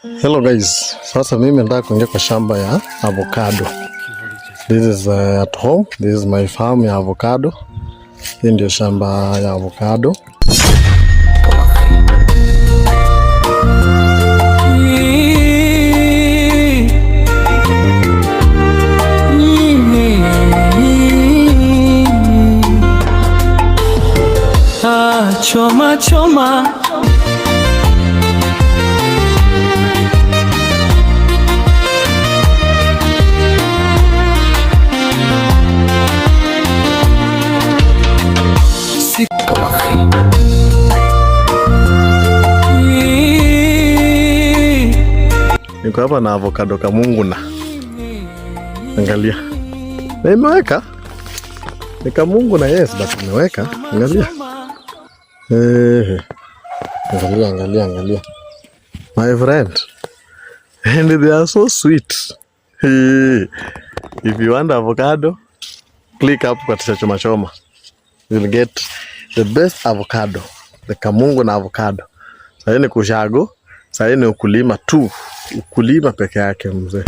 Hello guys, sasa mimi nataka kuingia kwa shamba ya avocado. This is at home. This is my farm ya avocado. Hii ndio shamba ya avocado. Choma choma niko hapa na avocado kamungu na angalia. Na imeweka. Ni kamungu na yes, but imeweka. Angalia. Angalia. My friend. And they are so sweet. If you want avocado, click up kwa Choma Choma. You'll get the best avocado. The kamungu na avocado. Sasa ni kushago. Sasa ni ukulima tu. Ukulima peke yake mzee.